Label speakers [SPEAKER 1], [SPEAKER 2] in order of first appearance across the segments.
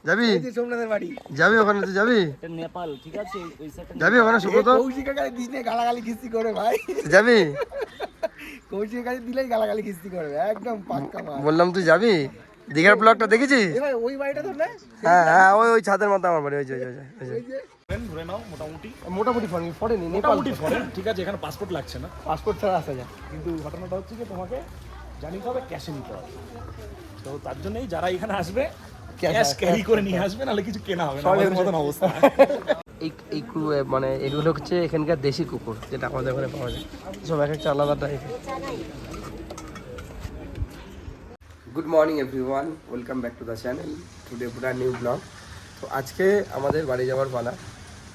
[SPEAKER 1] যাবি
[SPEAKER 2] সোমনাথের বাড়ি
[SPEAKER 1] যাবি ওখানে তুই যাবি
[SPEAKER 3] নেপাল ঠিক আছে ওই সাইডে
[SPEAKER 1] যাবি ওখানে সুব্রত
[SPEAKER 2] কৌশিকের কাছে দিস নে গালাগালি কিস্তি করে ভাই
[SPEAKER 1] যাবি
[SPEAKER 2] কৌশিকের কাছে দিলেই গালাগালি কিস্তি করবে একদম পাক্কা মাল
[SPEAKER 1] বললাম তুই যাবি দীঘার ব্লগটা দেখেছিস
[SPEAKER 2] এ ভাই ওই বাড়িটা তো না
[SPEAKER 1] হ্যাঁ হ্যাঁ ওই ছাদের মতো আমার বাড়ি ওই যে
[SPEAKER 3] ধরে নাও মোটামুটি
[SPEAKER 1] মোটামুটি ফরেনি নেপাল
[SPEAKER 3] মোটামুটি ফরেন ঠিক আছে এখানে পাসপোর্ট লাগছে না
[SPEAKER 1] পাসপোর্ট ছাড়া আসা যায়
[SPEAKER 3] কিন্তু ঘটনাটা হচ্ছে যে তোমাকে জানিতে হবে ক্যাশে নিতে হবে তো তার জন্যই যারা এখানে আসবে ক্যাশ ক্যারি করে নিয়ে আসবে নাহলে কিছু কেনা হবে না আমাদের মতন অবস্থা
[SPEAKER 1] এই মানে এগুলো হচ্ছে এখানকার দেশি কুকুর যেটা আমাদের ওখানে পাওয়া যায় সব এক একটা আলাদা টাইপের good morning everyone welcome back to the channel today পুরা নিউ ব্লগ তো আজকে আমাদের বাড়ি যাওয়ার পালা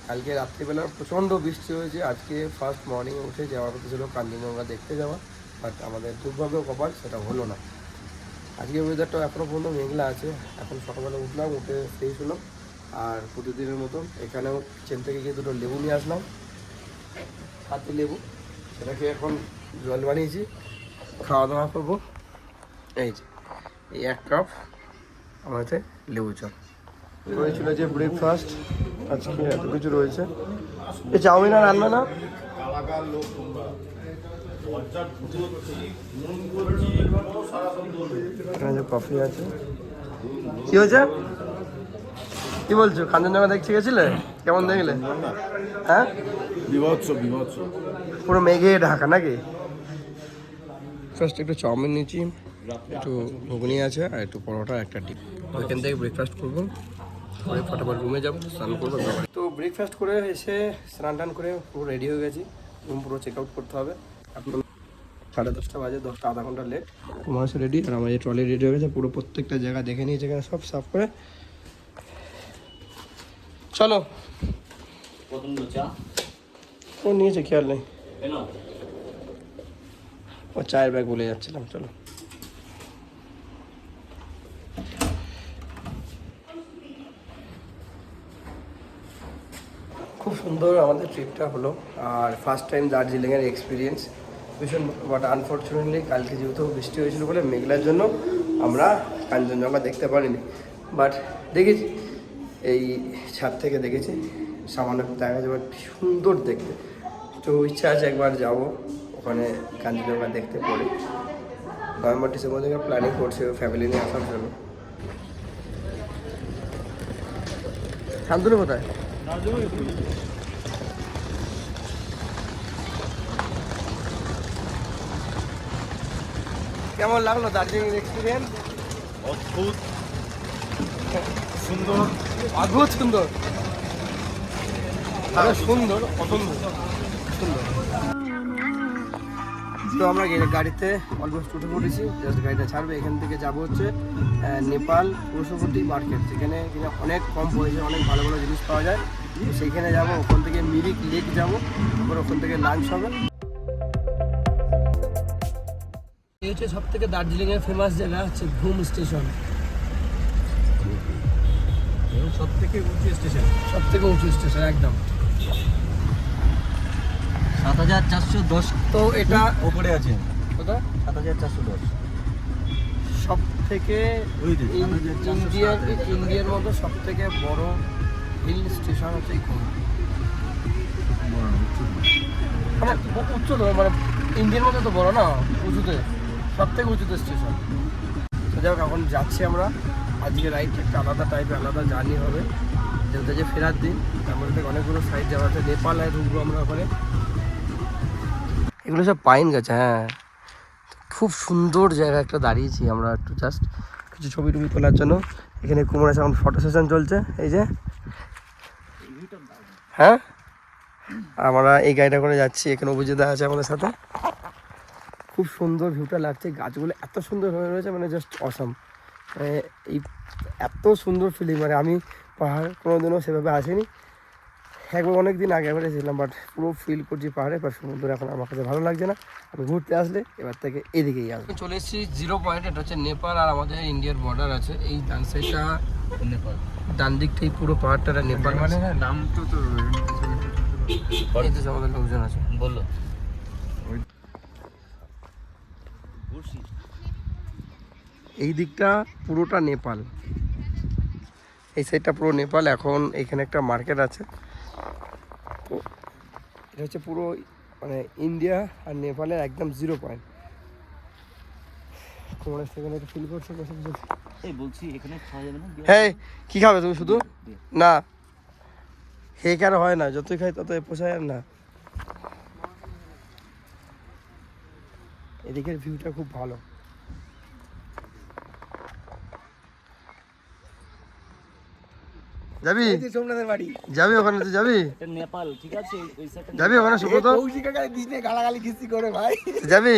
[SPEAKER 1] কালকে রাত্রিবেলা প্রচণ্ড বৃষ্টি হয়েছে আজকে ফার্স্ট মর্নিং উঠে যাওয়ার কথা ছিল কাঞ্চনজঙ্ঘা দেখতে যাওয়া বাট আমাদের দুর্ভাগ্য কপাল সেটা হলো না আজকে ওয়েদারটা এখনও পর্যন্ত মেঘলা আছে এখন সকালবেলা উঠলাম উঠে ফ্রেশ হলাম আর প্রতিদিনের মতো এখানেও কিচেন থেকে গিয়ে দুটো লেবু নিয়ে আসলাম হাতে লেবু সেটাকে এখন জল বানিয়েছি খাওয়া দাওয়া করবো এই যে এই 1 কাপ আমাদের লেবু চা হয়েছিল যে ব্রেকফাস্ট আজকে এত কিছু রয়েছে এই চাউমিন আর আনবে না এখানে যে কফি আছে কি হয়েছে কি বলছো কাঞ্চনজঙ্ঘা দেখতে গেছিলে কেমন দেখলে হ্যাঁ
[SPEAKER 4] বিভৎস বিভৎস
[SPEAKER 1] পুরো মেঘে ঢাকা নাকি ফার্স্ট একটু চাউমিন নিয়েছি একটু ঘুগনি আছে আর একটু পরোটা একটা ডিম ওইখান থেকে ব্রেকফাস্ট করবো পরে ফটাফট রুমে যাবো স্নান করবো তো ব্রেকফাস্ট করে এসে স্নান টান করে পুরো রেডি হয়ে গেছি রুম পুরো চেক আউট করতে হবে আপনার 10:30 বাজে 10টা আধা ঘন্টা লেট তোমার রেডি আর আমার ট্রলি রেডি হয়ে গেছে পুরো প্রত্যেকটা জায়গা দেখে নিয়েছে এখানে সব সাফ করে চলো
[SPEAKER 3] কতগুলো চা
[SPEAKER 1] ও নিয়েছে খেয়াল নেই
[SPEAKER 3] কেন
[SPEAKER 1] ও চায়ের ব্যাগ বলে যাচ্ছিলাম চলো খুব সুন্দর আমাদের ট্রিপটা হলো আর ফার্স্ট টাইম দার্জিলিংয়ের এক্সপিরিয়েন্স ভীষণ বাট আনফর্চুনেটলি কালকে যেহেতু বৃষ্টি হয়েছিল বলে মেঘলার জন্য আমরা কাঞ্চনজঙ্ঘা দেখতে পারিনি বাট দেখেছি এই ছাদ থেকে দেখেছি সামান্য দেখা যাবে সুন্দর দেখতে তো ইচ্ছা আছে একবার যাব ওখানে কাঞ্চনজঙ্ঘা দেখতে পড়ে নভেম্বর ডিসেম্বর থেকে প্ল্যানিং করছে ফ্যামিলি নিয়ে আসার জন্য শান্তনু কোথায় কেমন লাগলো দার্জিলিং এক্সপিরিয়েন্স
[SPEAKER 4] অদ্ভুত সুন্দর
[SPEAKER 1] অদ্ভুত সুন্দর আরো সুন্দর পছন্দ সুন্দর তো আমরা গাড়িতে অলমোস্ট উঠে পড়েছি জাস্ট গাড়িটা ছাড়বে এখান থেকে যাবো হচ্ছে নেপাল পশুপতি মার্কেট যেখানে কিনা অনেক কম পয়সা অনেক ভালো ভালো জিনিস পাওয়া যায় তো সেইখানে যাবো ওখান থেকে মিরিক লেক যাবো তারপর ওখান থেকে লাঞ্চ হবে এই হচ্ছে সব থেকে দার্জিলিংয়ের ফেমাস জায়গা হচ্ছে ঘুম স্টেশন
[SPEAKER 4] সব থেকে উঁচু স্টেশন
[SPEAKER 1] একদম
[SPEAKER 3] 7410
[SPEAKER 1] তো এটা
[SPEAKER 4] ওপরে আছে
[SPEAKER 1] কোথায়
[SPEAKER 3] 7410
[SPEAKER 1] সব থেকে ইন্ডিয়ার মধ্যে সব থেকে বড় হিল স্টেশন হচ্ছে এই ঘুম উচ্চ তো মানে ইন্ডিয়ার মধ্যে তো বড় না উঁচুতে সব থেকে উঁচুতে স্টেশন তো যাই হোক এখন যাচ্ছি আমরা আজকে রাইড একটা আলাদা টাইপের আলাদা জার্নি হবে যেহেতু যে ফেরার দিন তার মধ্যে থেকে অনেকগুলো সাইড যাওয়া আছে নেপাল আর ঢুকবো আমরা ওখানে এগুলো সব পাইন গাছ হ্যাঁ খুব সুন্দর জায়গা একটা দাঁড়িয়েছি আমরা একটু জাস্ট কিছু ছবি টবি তোলার জন্য এখানে কুমারের এখন ফটো সেশন চলছে এই যে হ্যাঁ আমরা এই গাড়িটা করে যাচ্ছি এখানে অভিজিৎদা আছে আমাদের সাথে খুব সুন্দর ভিউটা লাগছে গাছগুলো এত সুন্দর হয়ে রয়েছে মানে জাস্ট অসাম এই এত সুন্দর ফিলিং মানে আমি পাহাড় কোনোদিনও সেভাবে আসিনি একবার অনেক দিন আগে একবার এসেছিলাম বাট পুরো ফিল করছি পাহাড়ে বা সমুদ্র এখন আমার কাছে ভালো লাগছে না আমি ঘুরতে আসলে এবার থেকে এদিকেই আসবো চলে এসেছি 0 পয়েন্ট এটা হচ্ছে নেপাল আর আমাদের ইন্ডিয়ার বর্ডার আছে এই ডান সাইডটা নেপাল ডান দিকটাই পুরো পাহাড়টা নেপাল মানে
[SPEAKER 4] নাম তো
[SPEAKER 1] আমাদের লোকজন আছে
[SPEAKER 3] বললো
[SPEAKER 1] এই দিকটা পুরোটা নেপাল এই সাইডটা পুরো নেপাল। এখন এখানে একটা মার্কেট আছে, তো এটা হচ্ছে পুরো মানে ইন্ডিয়া আর নেপালের একদম 0 পয়েন্ট। তোমার সেখানে একটা ফিল করছো বসে বসে?
[SPEAKER 4] এই বলছি এখানে খাওয়া যাবে না?
[SPEAKER 1] হ্যাঁ, কি খাবে তুমি শুধু? না, হে কেন হয় না, যতই খাই ততই পোষায় আর না। এদিকের ভিউটা খুব ভালো। যাবি?
[SPEAKER 2] এই যে সোমনাথের বাড়ি।
[SPEAKER 1] যাবি ওখানে? তো যাবি?
[SPEAKER 4] এটা নেপাল, ঠিক আছে? ওই সাইডটা
[SPEAKER 1] যাবি ওখানে সুব্রত?
[SPEAKER 2] কৌশিকের কাছে দিস গালাগালি কিস্তি করে ভাই।
[SPEAKER 1] যাবি?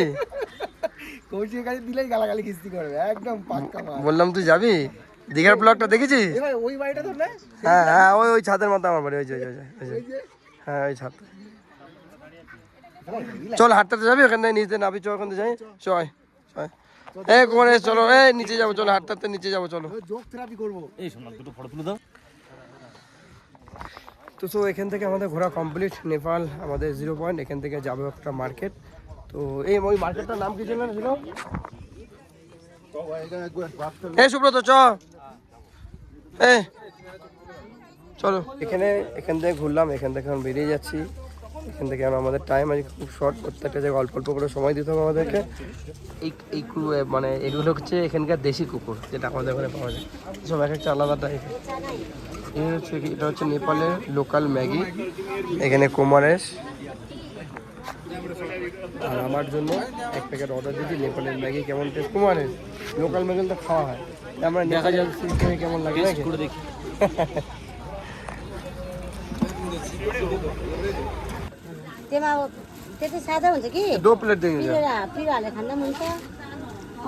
[SPEAKER 2] কৌশিকের কাছে দিলেই গালাগালি কিস্তি করবে, একদম পাক্কা মাল।
[SPEAKER 1] বললাম তুই যাবি? দীঘার ব্লগটা দেখেছিস?
[SPEAKER 2] এ ভাই ওই বাড়িটা তো না?
[SPEAKER 1] হ্যাঁ হ্যাঁ, ওই ওই ছাদের মতো আমার বাড়ি, ওই যে ওই যে, ওই যে।
[SPEAKER 2] ওই যে
[SPEAKER 1] হ্যাঁ ওই ছাদ। চল হাঁটতে যাবি ওখানে, নিচে নাবি, চল ওখানে যাই, চয় চয়। এই কোনে চলো, এই নিচে যাবো, চলো হাঁটতে নিচে যাবো, চলো।
[SPEAKER 2] যোগ থেরাপি করবো।
[SPEAKER 4] এই শোনা, দুটো ফটো তুলে দাও।
[SPEAKER 1] তো এখান থেকে আমাদের ঘোরা কমপ্লিট। নেপাল আমাদের 0 পয়েন্ট। এখান থেকে যাবো একটা মার্কেট। তো এই ওই মার্কেটটার নাম কি ছিল না ছিল? এই সুব্রত চ, এই চলো। এখান থেকে ঘুরলাম, এখান থেকে এখন বেরিয়ে যাচ্ছি। এখান থেকে আমাদের টাইম আজকে খুব শর্ট, প্রত্যেকটা জায়গায় অল্প অল্প করে সময় দিতে হবে আমাদেরকে। এই মানে এগুলো হচ্ছে এখানকার দেশি কুকুর, যেটা আমাদের ওখানে পাওয়া যায়। সব এক একটা আলাদা টাইপ। এটা হচ্ছে নেপালের লোকাল ম্যাগি, এখানে কুমারেশ। আর আমার জন্য এক প্যাকেট অর্ডার দিচ্ছি নেপালের ম্যাগি। কেমন টেস্ট কুমারেশ? লোকাল ম্যাগি তো খাওয়া হয়, আমরা দেখা যাচ্ছে কেমন লাগে নাকি
[SPEAKER 4] করে দেখি।
[SPEAKER 5] त्यति सादा हुन्छ कि
[SPEAKER 1] 2 प्लेट देंगे
[SPEAKER 5] पिरोहरूले खाँदा पनि हुन्छ।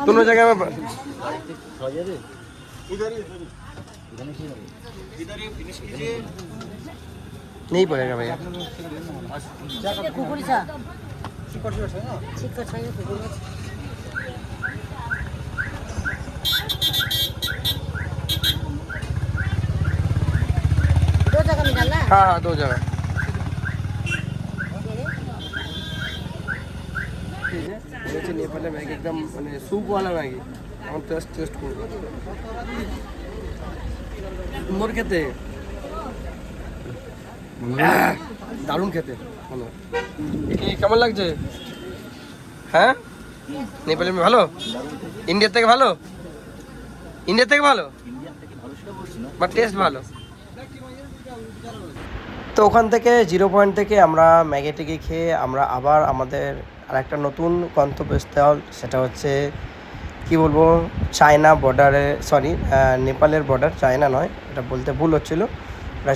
[SPEAKER 1] दोनों जगह में
[SPEAKER 4] খাওয়া যাবে? এখানে কি হবে?
[SPEAKER 1] नहीं पड़ेगा भैया।
[SPEAKER 5] त्यो खुकुरी छ चिक्कट छैन खुकुरी। दो जग्गा निकाल्ला?
[SPEAKER 1] हाँ हाँ 2 जगह। নেপালের ম্যাগি একদম মানে স্যুপওয়ালা ম্যাগি, আমার টেস্ট করবো। সুন্দর খেতে, দারুণ খেতে, ভালো। কেমন লাগছে? হ্যাঁ, নেপালের ভালো, ইন্ডিয়ার থেকে ভালো, ইন্ডিয়ার থেকে ভালো, বাট টেস্ট ভালো। তো ওখান থেকে 0 পয়েন্ট থেকে আমরা ম্যাগি টেগি খেয়ে আমরা আবার আমাদের আরেকটা নতুন গন্তব্যস্থল, সেটা হচ্ছে কি বলবো, চায়না বর্ডারে, সরি নেপালের বর্ডার, চায়না নয়, এটা বলতে ভুল হচ্ছিলো। আমরা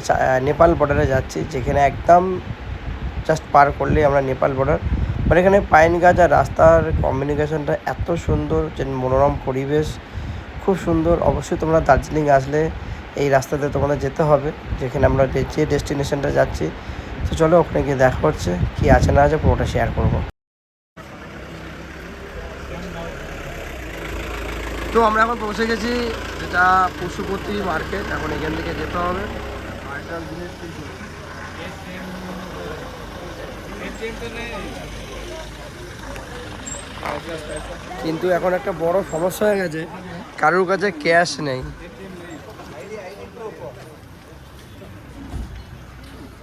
[SPEAKER 1] নেপাল বর্ডারে যাচ্ছি, যেখানে একদম জাস্ট পার করলেই আমরা নেপাল বর্ডার। আর এখানে পাইন গাছ আর রাস্তার কমিউনিকেশনটা এত সুন্দর, যে মনোরম পরিবেশ, খুব সুন্দর। অবশ্যই তোমরা দার্জিলিং আসলে এই রাস্তাতে তোমাদের যেতে হবে, যেখানে আমরা যে ডেস্টিনেশনটা যাচ্ছি। তো চলো ওখানে গিয়ে দেখা হচ্ছে, কী আছে না আছে পুরোটা শেয়ার করবো। তো আমরা এখন পৌঁছে গেছি, যেটা পশুপতি মার্কেট। এখন এখান থেকে যেতে হবে। কিন্তু এখন একটা বড় সমস্যা হয়ে গেছে, কারোর কাছে ক্যাশ নেই।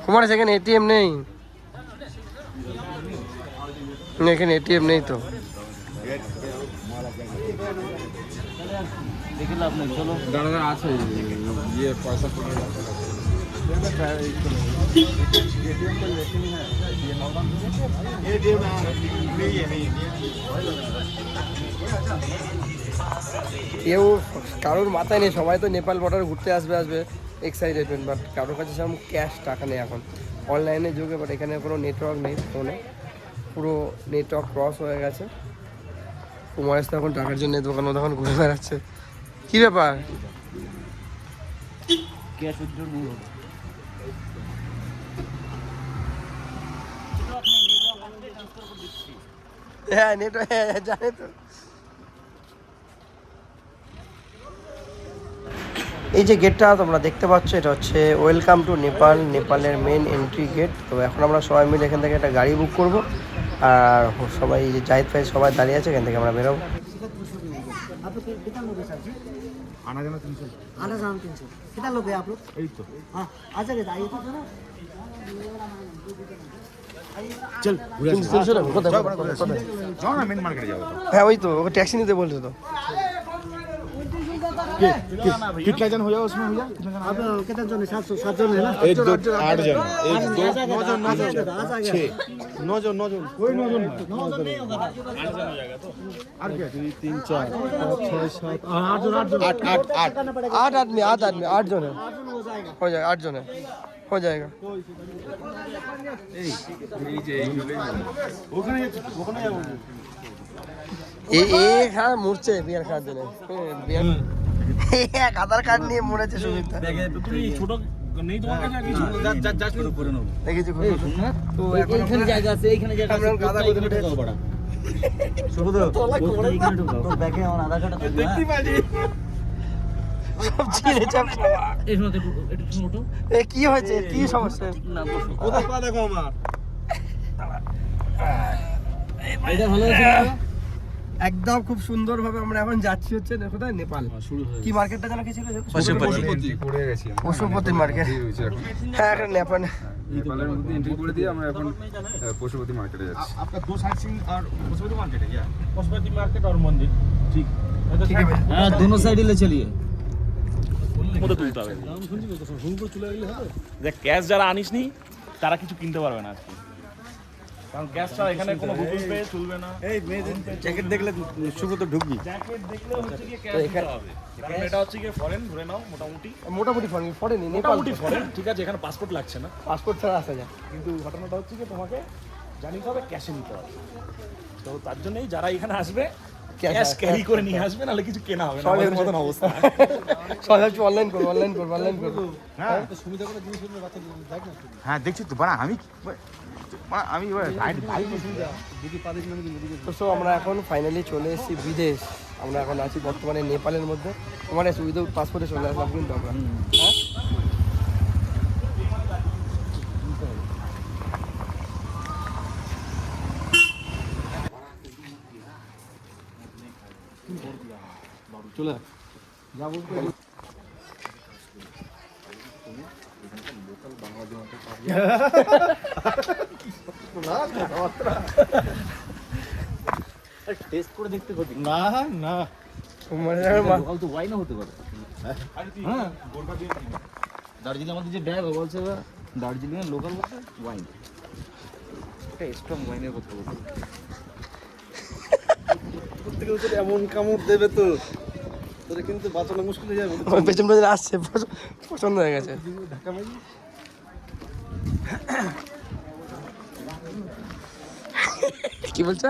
[SPEAKER 1] কুমার এখানে এটিএম নেই, এখানে এটিএম নেই তো।
[SPEAKER 4] দেখে লাভ নেই, চলো।
[SPEAKER 2] দাঁড়া আছে ইয়ে পয়সা পড়ে
[SPEAKER 1] কেউ কারোর মাথায় নেই, সবাই তো নেপাল বর্ডার ঘুরতে আসবে এক্সাইটেড, বাট কারোর কাছে সেরকম ক্যাশ টাকা নেই এখন। অনলাইনে যুগে, বাট এখানে কোনো নেটওয়ার্ক নেই ফোনে, পুরো নেটওয়ার্ক ক্রস হয়ে গেছে। কুমারেশ তো এখন টাকার জন্য দোকান ঘুরে বেড়াচ্ছে। কী ব্যাপার?
[SPEAKER 4] ক্যাশ উইথড্র নেই হবে।
[SPEAKER 1] হ্যাঁ নেটওয়ার্ক, হ্যাঁ জানে তো। এই যে গেটটা তোমরা দেখতে পাচ্ছ, এটা হচ্ছে ওয়েলকাম টু নেপাল, নেপালের মেন এন্ট্রি গেট। তো এখন আমরা সবাই মিলে এখান থেকে একটা গাড়ি বুক করব, আর সবাই জাহিদ ভাই সবাই দাঁড়িয়ে আছে, এখান থেকে আমরা বেরোবো।
[SPEAKER 5] आप लोग कितना लोग हैं सर जी?
[SPEAKER 2] आना जाना 300
[SPEAKER 5] आना जाना 300। कितना लोग हैं आप लोग?
[SPEAKER 2] এই তো
[SPEAKER 5] हाँ आ जाइए आइए तो जरा।
[SPEAKER 2] চল ঘুরে আসি
[SPEAKER 1] 300 টাকা কোথায়
[SPEAKER 2] যাও না মেন মার্কেটে যাবো
[SPEAKER 1] হ্যাঁ ওই তো ওকে ট্যাক্সি নিতে বলছে তো
[SPEAKER 2] कितना जन हो जाओ उसमें भैया कितना जन
[SPEAKER 5] आप कितना जन है? 7 जन है ना?
[SPEAKER 2] 1 2 8 जन 1 2 9 जन
[SPEAKER 5] 9 जन
[SPEAKER 2] 6 9 जन 9 जन कोई 9 जन
[SPEAKER 5] 9 जन नहीं होगा।
[SPEAKER 2] और क्या 3 4 5 6 7 8 जन 8
[SPEAKER 5] करना पड़ेगा।
[SPEAKER 1] 8 आदमी 8 आदमी 8 जन है
[SPEAKER 5] 8 जन हो जाएगा।
[SPEAKER 1] हो जाएगा 8 जन है हो जाएगा
[SPEAKER 2] ওখানে ওখানে যাবো
[SPEAKER 1] এ এ হ্যাঁ মরছে বিয়ার খাওয়ার জন্য বিয়ার এক আধার কার্ড নিয়ে মরেছে সুমিতা
[SPEAKER 3] তুমি ছোট নেই তোমার কাছে কিছু
[SPEAKER 4] যা শুরু করে নেবো
[SPEAKER 1] দেখেছি
[SPEAKER 4] তো এইখানে জায়গা আছে এইখানে জায়গা আছে
[SPEAKER 1] গাদা করে উঠে
[SPEAKER 4] বড়া শুরু তো এইখানে ঢুকাও তোর ব্যাগে আমার আধার কার্ড আছে দেখতে পাচ্ছি
[SPEAKER 1] সব ছিঁড়ে চাপ
[SPEAKER 4] এই শোনো একটু ওঠো
[SPEAKER 1] এ কি হয়েছে কি সমস্যা
[SPEAKER 4] না বসো
[SPEAKER 2] কোথায় পা দেখো আমার
[SPEAKER 4] এটা ভালো আছে
[SPEAKER 1] একদম খুব সুন্দরভাবে আমরা এখন যাচ্ছি হচ্ছে কোথায় নেপাল
[SPEAKER 4] শুরু হয়ে
[SPEAKER 1] কি মার্কেটটা যেন কি ছিল
[SPEAKER 2] পশুপতি পড়ে গেছি
[SPEAKER 1] পশুপতি মার্কেট
[SPEAKER 2] রয়েছে এখন
[SPEAKER 1] হ্যাঁ একটা নেপাল
[SPEAKER 2] নেপালের মধ্যে এন্ট্রি করে দিয়ে আমরা এখন পশুপতি মার্কেটে যাচ্ছি आपका दो साइड सिंह और पशुपति मार्केट है क्या
[SPEAKER 3] पशुपति मार्केट और मंदिर ठीक
[SPEAKER 1] ঠিক আছে
[SPEAKER 4] হ্যাঁ दोनों साइड ले चलिए
[SPEAKER 3] মধ্যে তুলতে হবে দেখ ক্যাশ যারা আনিস নি তারা কিছু কিনতে পারবে না আজকে কারণ ক্যাশ ছাড়া এখানে কোনো গুগল পে চলবে না
[SPEAKER 2] জ্যাকেট দেখলে শুভ তো ঢুকবি
[SPEAKER 3] জ্যাকেট দেখলে হচ্ছে কি ক্যাশ দিতে হবে কারণ এটা হচ্ছে কি ফরেন ধরে নাও মোটামুটি
[SPEAKER 1] মোটামুটি ফরেনি নেপাল
[SPEAKER 3] মোটামুটি ফরেন ঠিক আছে এখানে পাসপোর্ট লাগছে না
[SPEAKER 1] পাসপোর্ট ছাড়া আসা যায়
[SPEAKER 3] কিন্তু ঘটনাটা হচ্ছে কি তোমাকে জানিতে হবে ক্যাশে নিতে হবে তো তার জন্যই যারা এখানে আসবে ক্যাশ ক্যারি করে নিয়ে আসবে নাহলে কিছু কেনা হবে না আমাদের মতন অবস্থা
[SPEAKER 1] সব কিছু অনলাইন করবো
[SPEAKER 2] হ্যাঁ হ্যাঁ দেখছি তো বাড়া আমি আমি
[SPEAKER 1] তো আমরা এখন ফাইনালি চলে এসেছি বিদেশ আমরা এখন আছি বর্তমানে নেপালের মধ্যে তোমার উইদাউট পাসপোর্টে চলে আসলাম কিন্তু আমরা হ্যাঁ
[SPEAKER 2] চলে
[SPEAKER 4] টেস্ট করে দেখতে পাবি
[SPEAKER 2] না না
[SPEAKER 1] মানে
[SPEAKER 4] লোকাল তো ওয়াইন হতে পারে হ্যাঁ দার্জিলিং আমাদের যে ড্রাইভার বলছে দার্জিলিং এর লোকাল বলছে ওয়াইন এটা স্ট্রং ওয়াইনের কথা বলছে
[SPEAKER 2] এমন কামড় দেবে তো তোরে কিন্তু বাঁচানো মুশকিল হয়ে যাবে
[SPEAKER 1] পেছন পেছন আসছে পছন্দ হয়ে গেছে
[SPEAKER 2] ঢাকা ভাই
[SPEAKER 1] কি বলছো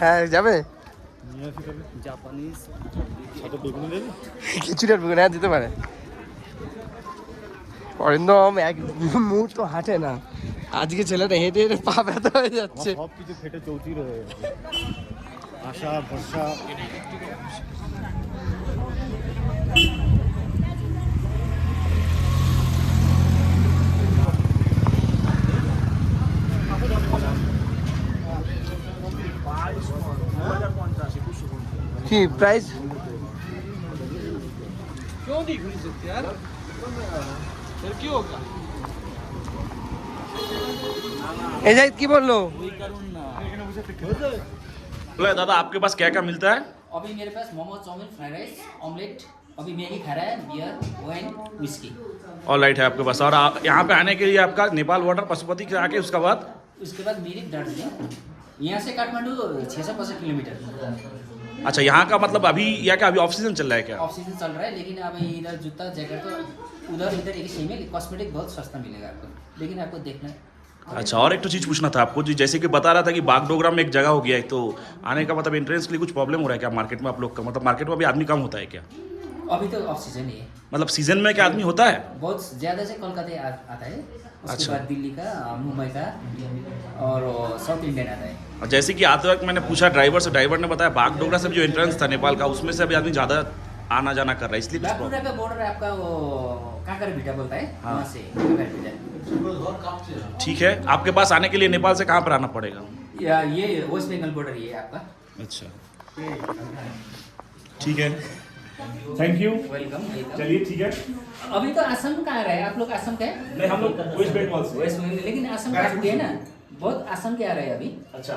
[SPEAKER 1] হ্যাঁ যাবে
[SPEAKER 4] জাপানিজ
[SPEAKER 1] খিচুড়ি আর বেগুন হ্যাঁ দিতে পারে অরিন্দম এক মুহূর্ত হাঁটে না আজকে ছেলেটা হেঁটে হেঁটে পা ব্যথা হয়ে যাচ্ছে
[SPEAKER 2] সব কিছু ফেটে চৌচির হয়ে গেছে আশা ভরসা
[SPEAKER 1] কি প্রাইস এই যাই কি বললো
[SPEAKER 3] बोले दादा आपके पास क्या क्या मिलता है
[SPEAKER 6] अभी मेरे पास momo chow mein fried rice omelette अभी मैगी खा रहा है beer wine whisky
[SPEAKER 3] all right है आपके पास और यहाँ पे आने के लिए आपका नेपाल बॉर्डर पशुपति से आके उसके बाद
[SPEAKER 6] उसके बाद मिरिक दार्जिलिंग यहाँ से काठमांडू 650 किलोमीटर
[SPEAKER 3] अच्छा यहाँ का मतलब अभी या क्या अभी ऑफ सीजन चल रहा है क्या
[SPEAKER 6] ऑफ सीजन चल रहा है लेकिन अभी इधर जूता जैकेट तो उधर इधर एक ही सही में कॉस्मेटिक बहुत सस्ता मिलेगा आपको लेकिन आपको देखना है
[SPEAKER 3] अच्छा और एक तो चीज़ पूछना था आपको जी जैसे कि बता रहा था कि बागडोगरा में एक जगह हो गया है तो आने का मतलब एंट्रेंस के लिए कुछ प्रॉब्लम हो रहा है क्या मार्केट में आप लोग का मतलब मार्केट में अभी आदमी कम होता है क्या
[SPEAKER 6] अभी तो ऑफ सीजन ही है
[SPEAKER 3] मतलब सीजन में क्या आदमी होता है
[SPEAKER 6] बहुत ज़्यादा से कोलकाता आता है उसके
[SPEAKER 3] अच्छा।
[SPEAKER 6] बाद दिल्ली का मुंबई का और साउथ इंडियन आता है
[SPEAKER 3] और जैसे कि आते वक्त मैंने पूछा ड्राइवर से ड्राइवर ने बताया बागडोगरा से जो एंट्रेंस था नेपाल का उसमें से अभी आदमी ज़्यादा आना जाना कर रहा है इसलिए कुछ problem-
[SPEAKER 6] बागडोगरा का बॉर्डर आपका वो काकर बीटा बोलता है
[SPEAKER 3] हाँ।
[SPEAKER 6] वहाँ से काकर बीटा
[SPEAKER 3] ठीक है आपके पास आने के लिए नेपाल से कहाँ पर आना पड़ेगा
[SPEAKER 6] या ये वेस्ट बंगाल बॉर्डर ये है आपका
[SPEAKER 3] अच्छा ठीक है, थैंक यू।
[SPEAKER 6] Welcome welcome.
[SPEAKER 3] चलिए ठीक है।
[SPEAKER 6] अभी तो असम कहाँ रहे आप लोग? असम का है?
[SPEAKER 3] नहीं, हम लोग वेस्ट बंगाल से।
[SPEAKER 6] वेस्ट बंगाल, लेकिन असम का छुट्टी है ना, बहुत असम के आ रहे हैं अभी।
[SPEAKER 3] अच्छा,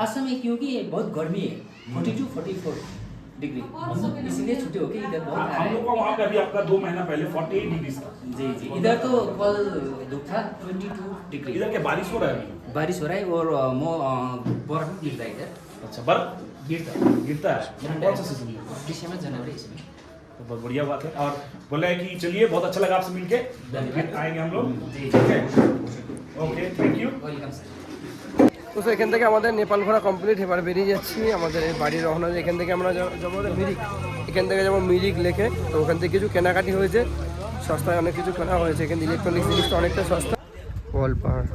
[SPEAKER 6] असम में क्योंकि बहुत गर्मी है, 42-44 डिग्री, इसलिए छुट्टी होके इधर बहुत आ
[SPEAKER 3] हम
[SPEAKER 6] रहे
[SPEAKER 3] लोग
[SPEAKER 6] हैं।
[SPEAKER 3] का वहाँ पे अभी आपका 2 महीना पहले 48 डिग्री था।
[SPEAKER 6] जी जी, इधर तो कल धूप था 22 डिग्री।
[SPEAKER 3] इधर क्या बारिश हो रहा है अभी?
[SPEAKER 6] बारिश हो रहा है और बर्फ गिरता है इधर,
[SPEAKER 3] अच्छा, बर्फ
[SPEAKER 6] गिरता
[SPEAKER 3] गिरता है। कौन सा सीजन है?
[SPEAKER 6] दिसंबर जनवरी इसमें।
[SPEAKER 3] तो बहुत बढ़िया बात है। और बोला है कि चलिए, बहुत अच्छा लगा आपसे मिलके, फिर आएंगे हम लोग।
[SPEAKER 6] जी
[SPEAKER 3] ठीक है, ওকে, থ্যাংক ইউ।
[SPEAKER 6] Welcome sir.
[SPEAKER 1] তো স্যার, এখান থেকে আমাদের নেপাল ঘোরা কমপ্লিট, এবার বেরিয়ে যাচ্ছি আমাদের এই বাড়ির রওনা। এখান থেকে আমরা যাবো মিরিক, এখান থেকে যাবো মিরিক লেকে। তো ওখান থেকে কিছু কেনাকাটি হয়েছে, সস্তায় অনেক কিছু কেনা হয়েছে। এখানে ইলেকট্রনিক্স জিনিসটা অনেকটা সস্তা। পাহাড়।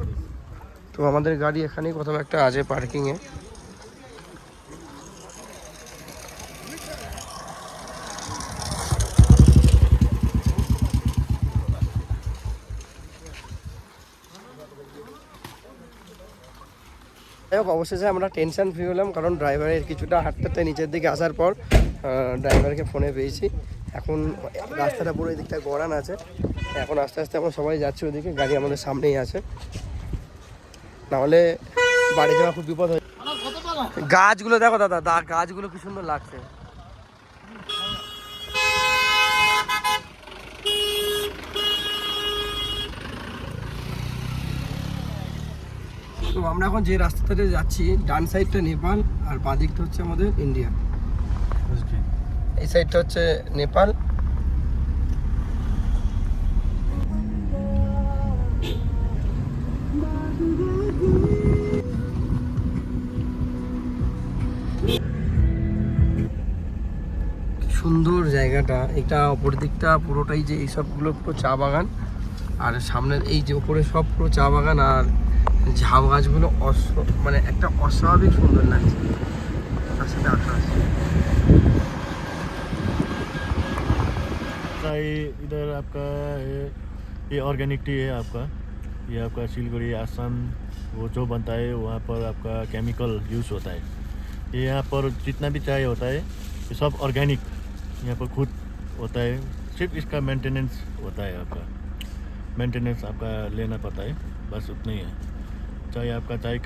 [SPEAKER 1] তো আমাদের গাড়ি এখানেই কোথাও একটা আছে পার্কিংয়ে। যাই হোক, অবশেষে আমরা টেনশন ফ্রি হলাম, কারণ ড্রাইভারের কিছুটা হাঁটতে নিচের দিকে আসার পর ড্রাইভারকে ফোনে পেয়েছি। এখন রাস্তাটা পুরো এদিকটা গড়ান আছে, এখন আস্তে আস্তে আমরা সবাই যাচ্ছি ওদিকে, গাড়ি আমাদের সামনেই আছে, নাহলে বাড়ি যাওয়া খুব বিপদ হয়। গাছগুলো দেখো দাদা, গাছগুলো কি সুন্দর লাগছে। তো আমরা এখন যে রাস্তাটাতে যাচ্ছি, ডান সাইডটা নেপাল আর বাঁ দিকটা হচ্ছে আমাদের ইন্ডিয়া। এই সাইডটা হচ্ছে নেপাল, সুন্দর জায়গাটা। এটা অপর দিকটা পুরোটাই যে এইসবগুলো পুরো চা বাগান, আর সামনের এই যে উপরে সব পুরো চা বাগান, আর ঝাউ গাছগুলো মানে একটা অস্বাভাবিক সুন্দর লাগছে। তার সাথে আকাশ।
[SPEAKER 7] इधर आपका ये ऑर्गेनिक टी है आपका, ये आपका सिलगुड़ी आसाम वो जो बनता है वहाँ पर आपका केमिकल यूज़ होता है। ये यहाँ पर जितना भी चाय होता है ये सब ऑर्गेनिक यहाँ पर खुद होता है, सिर्फ इसका मेंटेनेंस होता है। आपका मेंटेनेंस आपका लेना पड़ता है, बस उतना ही है। चाहे आपका चाय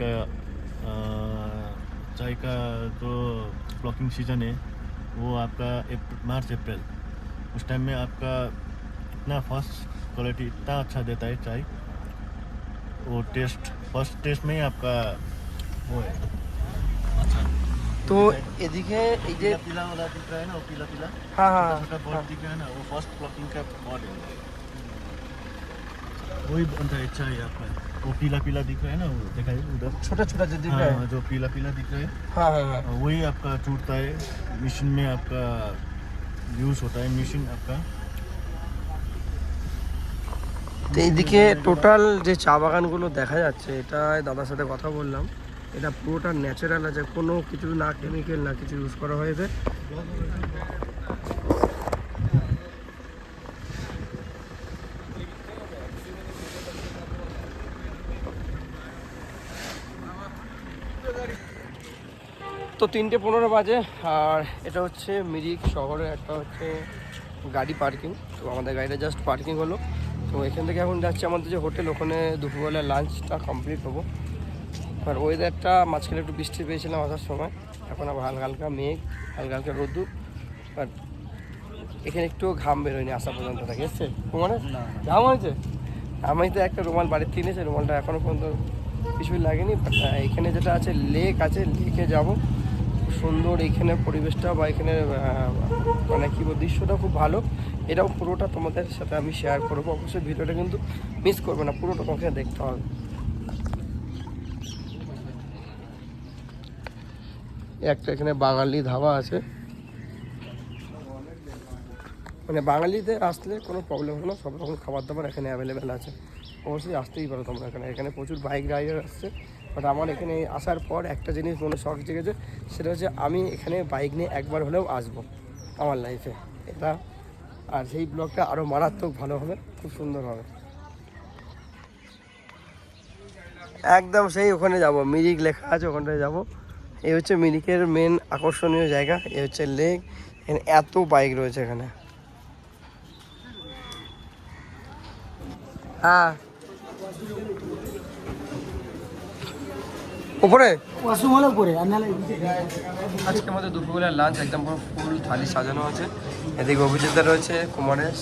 [SPEAKER 7] का जो प्लॉकिंग सीजन है वो आपका मार्च अप्रैल, उस टाइम में आपका इतना फर्स्ट क्वालिटी इतना अच्छा देता है चाय, वो फर्स्ट टेस्ट में ही आपका वो है अच्छा।
[SPEAKER 1] তো এদিকে এই যে
[SPEAKER 7] पीला वाला दिख रहा है ना, वो पीला पीला
[SPEAKER 1] হ্যাঁ হ্যাঁ
[SPEAKER 7] छोटा बर्ड दिख रहा है ना, वो फर्स्ट प्लॉकिंग का बर्ड है, वही बनता है चाय आपका। वो पीला पीला दिख रहा है ना, वो देखा है उधर
[SPEAKER 1] ছোটা ছোটা যে দিকে।
[SPEAKER 7] हाँ, जो पीला पीला दिख रहा है
[SPEAKER 1] হ্যাঁ হ্যাঁ হ্যাঁ।
[SPEAKER 7] वही आपका टूटता है, मशीन में आपका यूज़ होता है, मशीन आपका।
[SPEAKER 1] তো এইদিকে টোটাল যে চা বাগানগুলো দেখা যাচ্ছে, এটা দাদার সাথে কথা বললাম, এটা পুরোটা ন্যাচারাল আছে, কোনো কিছু না কেমিক্যাল না কিছু ইউজ করা হয়েছে। তো 3:15 বাজে, আর এটা হচ্ছে মিরিক শহরের একটা হচ্ছে গাড়ি পার্কিং। তো আমাদের গাড়িটা জাস্ট পার্কিং হলো। তো এখান থেকে এখন যাচ্ছে আমাদের যে হোটেল, ওখানে দুপুরবেলা লাঞ্চটা কমপ্লিট হবো। আর ওয়েদারটা মাঝখানে একটু বৃষ্টি পেয়েছিলাম আসার সময়, এখন আবার হালকা হালকা মেঘ, হালকা হালকা রোদ্দুর। বাট এখানে একটু ঘাম বেরোয়নি আসা পর্যন্ত থাকে। এসছে মানে ঘাম হয়েছে। আমি তো একটা রুমাল বাড়ির থেকে নিয়েছি, রুমালটা এখনও পর্যন্ত কিছুই লাগেনি। বাট এখানে যেটা আছে, লেক আছে, লেকে যাবো। সুন্দর এইখানে পরিবেশটা বা এখানে মানে কী বল, দৃশ্যটা খুব ভালো। এটাও পুরোটা তোমাদের সাথে আমি শেয়ার করবো, অবশ্যই ভিডিওটা কিন্তু মিস করবে না, পুরোটা তোমাকে দেখতে হবে। একটা এখানে বাঙালি ধাবা আছে, মানে বাঙালিতে আসলে কোনো প্রবলেম হবে না, সব রকম খাবার দাবার এখানে অ্যাভেলেবেল আছে। অবশ্যই আসতেই পারো তোমরা এখানে। এখানে প্রচুর বাইক রাইডার আসছে। বাট আমার এখানে আসার পর একটা জিনিস মনে শখ জেগেছে, সেটা হচ্ছে আমি এখানে বাইক নিয়ে একবার হলেও আসবো আমার লাইফে এটা। আর সেই ব্লগটা আরও মারাত্মক ভালো হবে, খুব সুন্দর হবে। একদম সেই ওখানে যাব, মিরিক লেখা আছে, ওখানটায় যাব। এই হচ্ছে মিরিকের মেন আকর্ষণীয় জায়গা, এই হচ্ছে লেক। এখানে এত বাইক রয়েছে এখানে। হ্যাঁ উপরে
[SPEAKER 5] ওয়াশরুম উপরে আর নাহলে
[SPEAKER 1] আজকে আমাদের দুপুরবেলার লাঞ্চ একদম পুরো ফুল থালি সাজানো আছে। এদিকে অভিজিৎদা রয়েছে, কুমারেশ।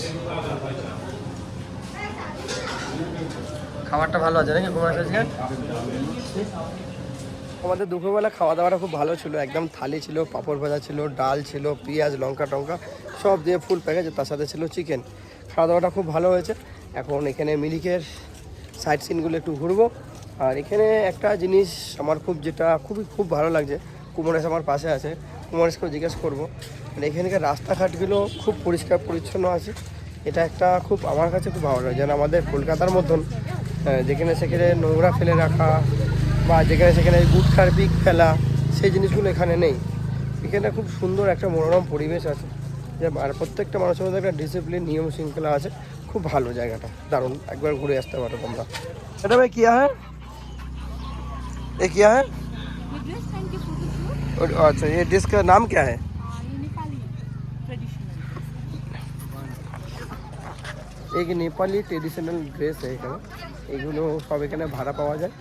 [SPEAKER 1] খাবারটা ভালো আছে নাকি কুমারেশ আজকে? আমাদের দুপুরবেলা খাওয়া দাওয়াটা খুব ভালো ছিল, একদম থালি ছিল, পাঁপড় ভাজা ছিল, ডাল ছিল, পেঁয়াজ লঙ্কা টঙ্কা সব দিয়ে ফুল প্যাকেজ, তার সাথে ছিল চিকেন। খাওয়া দাওয়াটা খুব ভালো হয়েছে। এখন এখানে মিরিকের সাইট সিনগুলো একটু ঘুরবো। আর এখানে একটা জিনিস আমার খুব ভালো লাগছে, কুমারেশ আমার পাশে আছে, কুমারেশকেও জিজ্ঞেস করবো। মানে এখানকার রাস্তাঘাটগুলো খুব পরিষ্কার পরিচ্ছন্ন আছে। এটা একটা খুব আমার কাছে খুব ভালো লাগে, যেন আমাদের কলকাতার মতন যেখানে সেখানে নোংরা ফেলে রাখা বা যেখানে সেখানে গুটখার পিক ফেলা, সেই জিনিসগুলো এখানে নেই। এখানে খুব সুন্দর একটা মনোরম পরিবেশ আছে, যে আর প্রত্যেকটা মানুষের মধ্যে একটা ডিসিপ্লিন নিয়ম শৃঙ্খলা আছে। খুব ভালো জায়গাটা, দারুণ, একবার ঘুরে আসতে পারো তোমরা। এটা ভাই কিয়া হ্যাঁ ये क्या है?
[SPEAKER 8] ये ड्रेस पहन के फोटो शूट।
[SPEAKER 1] और अच्छा ये ड्रेस का नाम क्या है?
[SPEAKER 8] ये नेपाली ट्रेडिशनल।
[SPEAKER 1] एक नेपाली ट्रेडिशनल ড্রেস এখানে, এগুলো সব এখানে ভাড়া পাওয়া যায়।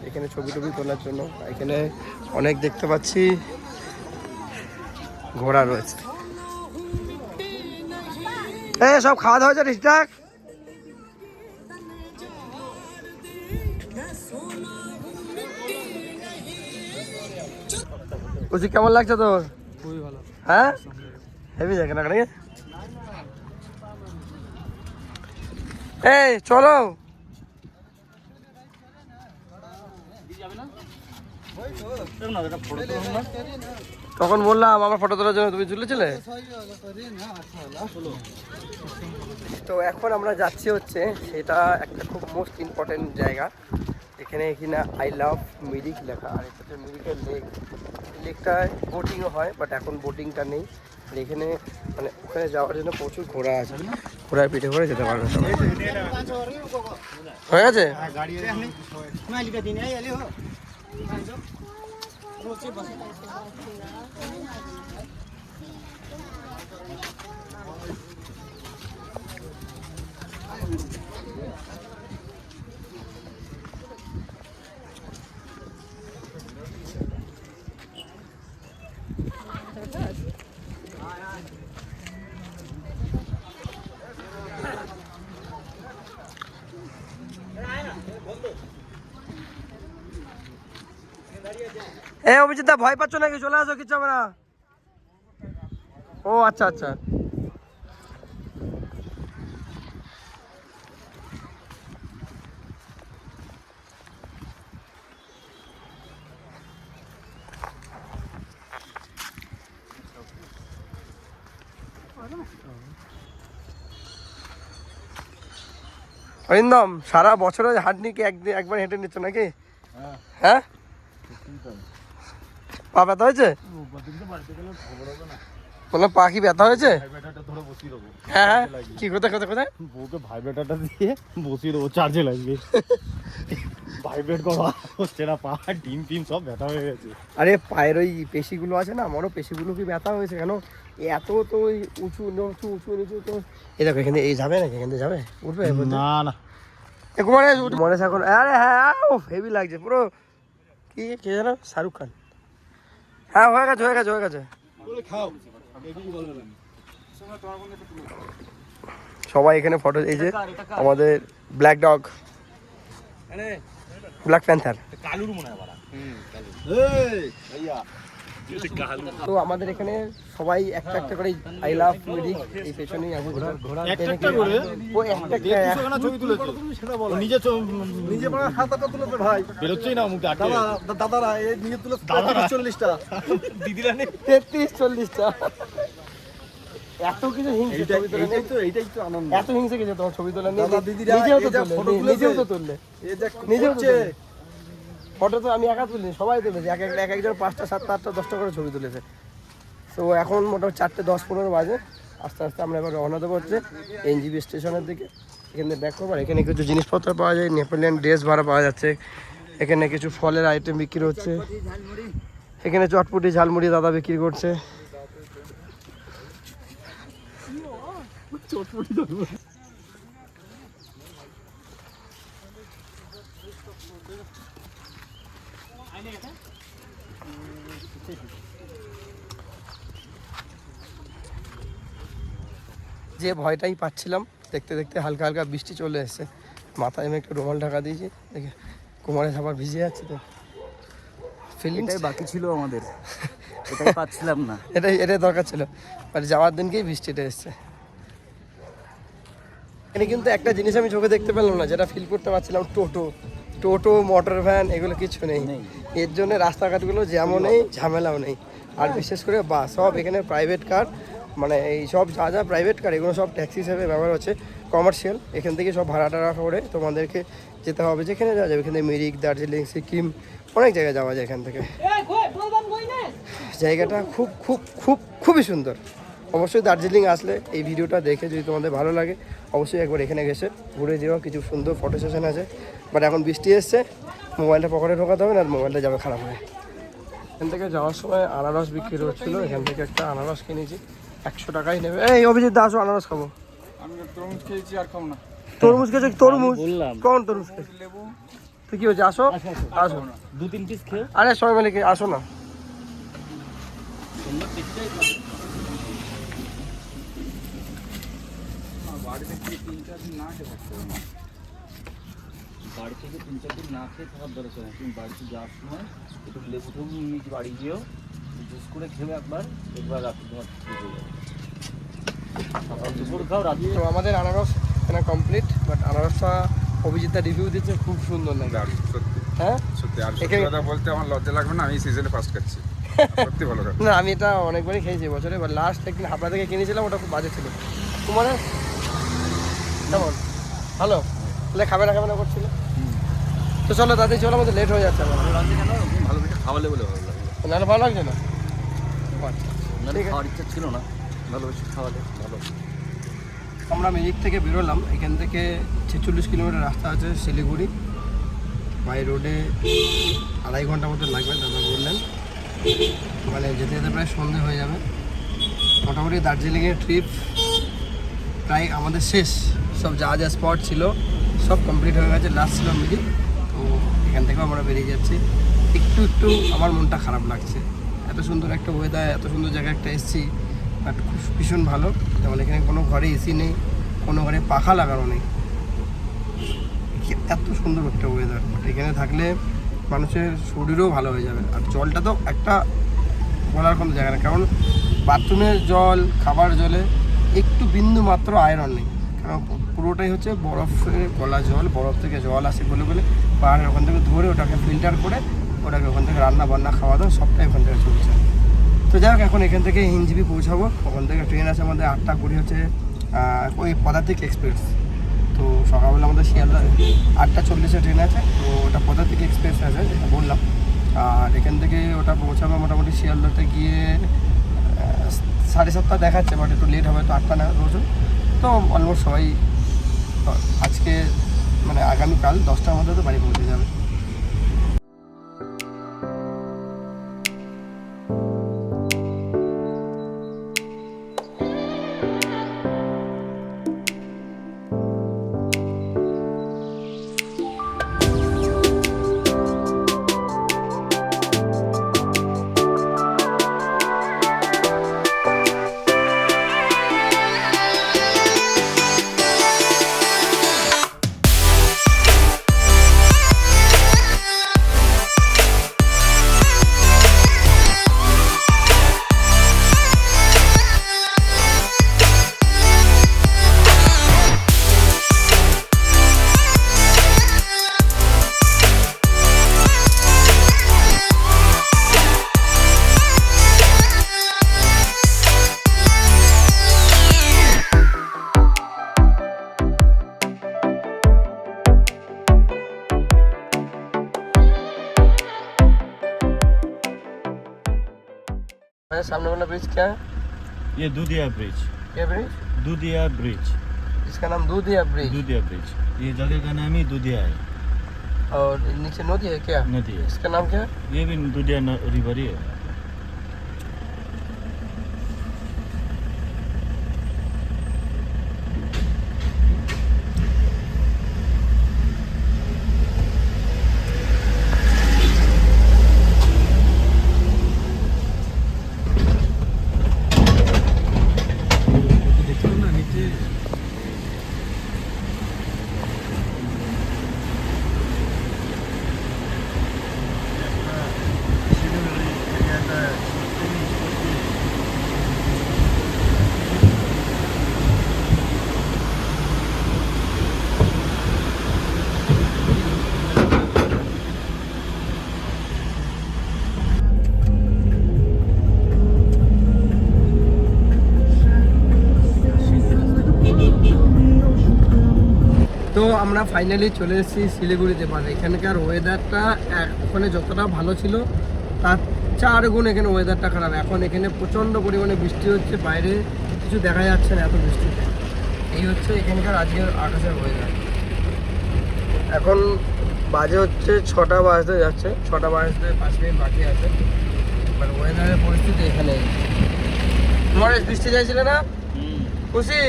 [SPEAKER 1] এখানে ছবি টবি তোলার জন্য এখানে অনেক দেখতে পাচ্ছি ঘোড়া রয়েছে। এই সব খাওয়া দাওয়া হয়েছে ঠিকঠাক? বুঝি কেমন লাগছে তোর? খুবই ভালো। হ্যাঁ হেভি জায়গা না? এই চলো, তখন বললাম আমার ফটো তোলার জন্য, তুমি তুলেছিলে। তো এখন আমরা যাচ্ছি হচ্ছে, সেটা একটা খুব মোস্ট ইম্পর্টেন্ট জায়গা। এখানে কিনা আই লাভ মিরিক লেখা, আর এটা হচ্ছে মিরিকের লেক। লেকটায় বোটিংও হয়, বাট এখন বোটিংটা নেই। আর এখানে মানে ওখানে যাওয়ার জন্য প্রচুর ঘোড়া আছে, ঘোড়ার পিঠে করে যেতে পারবে সবাই। হয়ে গেছে? এ অভিজিৎ দা ভয় পাচ্ছ নাকি? চলে আসো, কিচ্ছু হবে না। ও আচ্ছা আচ্ছা। অরিন্দম, সারা বছরে হাঁটনি কি একবার হেঁটে নিচ্ছ নাকি? হ্যাঁ পা ব্যথা হয়েছে? বললাম পা কি ব্যথা হয়েছে? হ্যাঁ হ্যাঁ কি কোথায় কোথায় কোথায়?
[SPEAKER 7] বউকে ভাইব্রেটারটা দিয়ে বসিয়ে দেবো, চার্জে লাগবে। ভাইব্রেট করা হচ্ছে না, পা ডিম সব ব্যথা হয়ে গেছে।
[SPEAKER 1] আরে পায়ের ওই পেশিগুলো আছে না, আমারও পেশিগুলো কি ব্যথা হয়েছে কেন? এত তো ওই উঁচু উঁচু উঁচু নিচু তো। এই দেখো এখানে এই যাবে নাকি? এখান থেকে যাবে? উঠবে
[SPEAKER 7] না না
[SPEAKER 1] মনে এখন। আরে হ্যাঁ ও হেভি লাগছে পুরো। কি কে জানো? শাহরুখ খান। হ্যাঁ হয়ে গেছে হয়ে গেছে হয়ে গেছে। সবাই এখানে ফটো। এই যে আমাদের ব্ল্যাক ডগ, ব্ল্যাক প্যান্থার। তো আমাদের এখানে সবাই একটা একটা করে আই লাভ মিরিক এই পেছনেই আছে।
[SPEAKER 7] দাদারা নিজে তুলে 40টা, দিদিরা
[SPEAKER 1] 33-40টা। এত কিছু হিংসে ছবি তোলা নেই তো, এইটাই তো আনন্দ। এত হিংসে কিছু তোমার ছবি তোলা নেই? নিজেও তো তুললে, নিজেও তো ফটো তো আমি একা তুলিনি, সবাই তুলেছে। এক একজন 5টা 7টা 8টা 10টা করে ছবি তুলেছে। তো এখন মোটামুটি 4:10-15 বাজে। আস্তে আস্তে আমরা এবার রওনা দেবো হচ্ছে এনজিবি স্টেশনের দিকে। এখানে ব্যাক করবো। এখানে কিছু জিনিসপত্র পাওয়া যায়, নেপালিয়ান ড্রেস ভাড়া পাওয়া যাচ্ছে। এখানে কিছু ফলের আইটেম বিক্রি হচ্ছে। এখানে চটপটি ঝালমুড়ি দাদা বিক্রি করছে। যে ভয়টাই পাচ্ছিলাম, দেখতে দেখতে হালকা হালকা বৃষ্টি চলে এসেছে। মাথায় আমি একটা রুমাল ঢাকা দিয়েছি, দেখে কোমরে আবার ভিজে যাচ্ছে। তো ফিলিংস
[SPEAKER 4] এটাই বাকি ছিল আমাদের, এটাই পাচ্ছিলাম না।
[SPEAKER 1] এটাই দরকার ছিল, মানে যাওয়ার দিনকেই বৃষ্টিটা এসছে। এখানে কিন্তু একটা জিনিস আমি চোখে দেখতে পেলাম না, যেটা ফিল করতে পারছিলাম, টোটো মোটর ভ্যান এগুলো কিছু নেই। এর জন্য রাস্তাঘাটগুলো যেমন নেই, ঝামেলাও নেই। আর বিশেষ করে বাস, সব এখানে প্রাইভেট কার, মানে এই সব যা প্রাইভেট কার এগুলো সব ট্যাক্সি হিসেবে ব্যবহার হচ্ছে, কমার্শিয়াল। এখান থেকে সব ভাড়া টাড়া করে তোমাদেরকে যেতে হবে, যেখানে যাওয়া যাবে। এখানে মিরিক, দার্জিলিং, সিকিম অনেক জায়গায় যাওয়া যায় এখান থেকে। জায়গাটা খুব খুব খুব খুবই সুন্দর। অবশ্যই দার্জিলিং আসলে এই ভিডিওটা দেখে যদি তোমাদের ভালো লাগে, অবশ্যই একবার এখানে গেছে ঘুরে যেও। কিছু সুন্দর ফটো সেশন আছে, বাট এখন বৃষ্টি এসছে, মোবাইলটা পকেটে ঢোকাতে হবে না, মোবাইলটা যাবে খারাপ হয়ে। এখান থেকে যাওয়ার সময় আনারস বিক্রি হচ্ছিলো, এখান থেকে একটা আনারস কিনেছি, 100 টাকাই নেবে। এই অভিজিৎ দাস, আনারস খাবো।
[SPEAKER 2] আমি তরমুজ খেয়েছি আর খাবো না।
[SPEAKER 1] তরমুজ খেয়েছে? তরমুজ
[SPEAKER 4] বললাম
[SPEAKER 1] কোন তরমুজ?
[SPEAKER 2] লেবু
[SPEAKER 1] তো কি হচ্ছে, আসো আসো।
[SPEAKER 4] 2-3 পিস খেয়ে
[SPEAKER 1] আরে সবাই মিলে আসো না।
[SPEAKER 2] বাড়িতে গিয়ে 3-4 দিন না খেয়ে থাকতে হবে না।
[SPEAKER 4] বাড়ি থেকে 3-4 দিন না খেয়ে থাকার দরকার নেই। তুমি বাড়িতে যাওয়ার সময় একটু লেবু টেবু নিয়ে বাড়ি গিয়েও জুস করে খেয়ে একবার রাত্রে তোমার ঠিক হয়ে যাবে। সকাল দুপুর খাও, রাত্রে।
[SPEAKER 1] তো আমাদের আনারস কেনা কমপ্লিট, বাট আনারসটা অভিজিৎ রিভিউ দিচ্ছে খুব সুন্দর লাগে।
[SPEAKER 2] দারুণ, সত্যি
[SPEAKER 1] হ্যাঁ
[SPEAKER 2] সত্যি। আর সত্যি
[SPEAKER 1] এখানে-
[SPEAKER 2] কথা বলতে আমার লজ্জা লাগবে না, আমি সিজনে ফার্স্ট খাচ্ছি। সত্যি ভালো কথা।
[SPEAKER 1] না, আমি এটা অনেকবারই খেয়েছি বছরে, বাট লাস্ট একদিন হাবড়া থেকে কিনেছিলাম, ওটা খুব বাজে ছিল। তোমার কেমন? ভালো? তাহলে খাবে না করছিল। তো চলো তাদের, চলো, আমাদের লেট হয়ে যাচ্ছে আমার।
[SPEAKER 4] ভালো বেশি খাওয়ালে বলে ভালো লাগবে।
[SPEAKER 1] নাহলে ভালো লাগছে না।
[SPEAKER 4] নাহলে
[SPEAKER 1] ঠিক আছে।
[SPEAKER 4] খাওয়ার ইচ্ছা ছিল না, ভালো বেশি খাওয়ালে ভালো।
[SPEAKER 1] আমরা মিরিক থেকে বেরোলাম, এখান থেকে 46 কিলোমিটার রাস্তা আছে শিলিগুড়ি। বাই রোডে 2.5 ঘন্টা মতো লাগবে দাদা বললেন, মানে যেতে যেতে প্রায় সন্ধে হয়ে যাবে। মোটামুটি দার্জিলিংয়ের ট্রিপ প্রায় আমাদের শেষ। সব যা স্পট ছিল সব কমপ্লিট হয়ে গেছে, লাস্ট ছিল মিরিক। তো এখান থেকেও আমরা বেরিয়ে যাচ্ছি। একটু আমার মনটা খারাপ লাগছে, এত সুন্দর একটা ওয়েদার, এত সুন্দর জায়গায় একটা এসেছি, বাট খুব ভীষণ ভালো। যেমন এখানে কোনো ঘরে এসি নেই, কোনো ঘরে পাখা লাগানো নেই, এত সুন্দর একটা ওয়েদার। এখানে থাকলে মানুষের শরীরও ভালো হয়ে যাবে। আর জলটা তো একটা বলার কোনো জায়গা না, কারণ বাথরুমের জল, খাবার জলে একটু বিন্দু মাত্র আয়রন নেই, কারণ পুরোটাই হচ্ছে বরফের গলা জল। বরফ থেকে জল আসে বলে পাহাড়ের ওখান থেকে ধরে ওটাকে ফিল্টার করে ওটাকে ওখান থেকে রান্না বান্না খাওয়া দাওয়া সবটাই ওখান থেকে চলছে। তো যাই হোক, এখন এখান থেকে হিঞ্জিবি পৌঁছাবো। ওখান থেকে ট্রেন আছে আমাদের 8টা 20 হচ্ছে ওই পদাতিক এক্সপ্রেস। তো সকালবেলা আমাদের শিয়ালদা 8টা 40-এ ট্রেন আছে, তো ওটা পদাতিক এক্সপ্রেস আছে যেটা বললাম। আর এখান থেকে ওটা পৌঁছাবো মোটামুটি শিয়ালদাতে গিয়ে 7:30 দেখাচ্ছে, বাট একটু লেট হবে, তো 8টা নাগাদ পৌঁছো। তো অলমোস্ট সবাই আজকে মানে আগামীকাল 10টার মধ্যে তো বাড়ি পৌঁছে যাবে। सामने वाला ब्रिज क्या है?
[SPEAKER 7] ये दूधिया ब्रिज।
[SPEAKER 1] क्या ब्रिज?
[SPEAKER 7] दूधिया ब्रिज।
[SPEAKER 1] इसका नाम दूधिया ब्रिज।
[SPEAKER 7] दूधिया ब्रिज, ये जगह का नाम ही दूधिया है।
[SPEAKER 1] और नीचे नदी है क्या?
[SPEAKER 7] नदी है,
[SPEAKER 1] इसका नाम क्या है?
[SPEAKER 7] ये भी दूधिया रिवर ही है।
[SPEAKER 1] তো আমরা ফাইনালি চলে এসেছি শিলিগুড়িতে। মানে এখানকার ওয়েদারটা ওখানে যতটা ভালো ছিল তার 4 গুণ এখানে ওয়েদারটা খারাপ। এখন এখানে প্রচণ্ড পরিমাণে বৃষ্টি হচ্ছে, বাইরে কিছু দেখা যাচ্ছে না এত বৃষ্টিতে। এই হচ্ছে এখানকার আজকের আকাশের ওয়েদার। এখন বাজে হচ্ছে 6টা বাজতে যাচ্ছে, 6টা বাজতে 5 মিনিট বাকি আছে। মানে ওয়েদারের পরিস্থিতি এখানে। তোমার বৃষ্টি চাইছিলে না খুশি?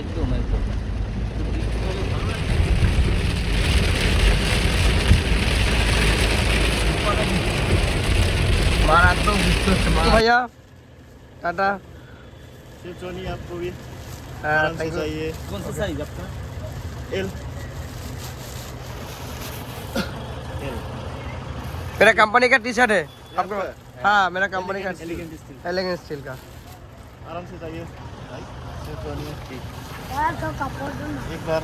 [SPEAKER 4] একদম একদম
[SPEAKER 1] মারাত্মক বৃষ্টি হচ্ছে। ভাইয়া টাটা।
[SPEAKER 7] सिर्फ जोनी आपको भी
[SPEAKER 1] হ্যাঁ,
[SPEAKER 7] आराम से
[SPEAKER 1] thank you.
[SPEAKER 7] जाइए
[SPEAKER 4] कौन सा साइज आपका
[SPEAKER 7] एल
[SPEAKER 1] मेरा कंपनी का टी शर्ट है आपको?
[SPEAKER 7] आपका?
[SPEAKER 1] हाँ मेरा कंपनी का
[SPEAKER 7] एलिगेंट स्टिल
[SPEAKER 1] एलिगेंस स्टील का।
[SPEAKER 7] आराम से जाइए भाई सिर्फ जोनी ठीक एक बार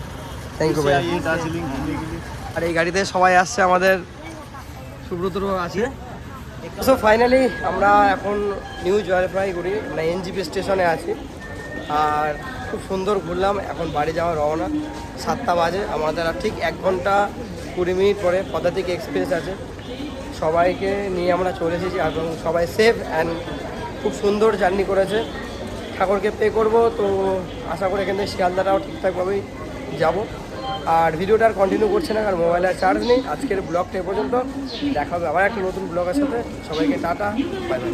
[SPEAKER 1] থ্যাংক ইউ
[SPEAKER 7] से
[SPEAKER 1] ভাইয়া।
[SPEAKER 7] आइए दार्जिलिंग घूमने के लिए
[SPEAKER 1] আর এই গাড়িতে সবাই আসছে, আমাদের সুব্রতরও আছে। সো ফাইনালি আমরা এখন নিউ জলপাইগুড়ি মানে এনজিপি স্টেশনে আছি। আর খুব সুন্দর ঘুরলাম। এখন বাড়ি যাওয়ার রওনা। 7টা বাজে। আমাদের আর ঠিক 1 ঘন্টা 20 মিনিট পরে পদাতিক এক্সপ্রেস আছে। সবাইকে নিয়ে আমরা চলে এসেছি এবং সবাই সেফ অ্যান্ড খুব সুন্দর জার্নি করেছে। ঠাকুরকে পে করব, তো আশা করি এখান থেকে শিয়ালদাটাও ঠিকঠাকভাবেই যাব। আর ভিডিওটা আর কন্টিনিউ করছে না কারণ মোবাইলে আর চার্জ নেই। আজকের ব্লগটা এ পর্যন্ত। দেখা হবে আবার একটা নতুন ব্লগের সাথে। সবাইকে টাটা, বাই বাই।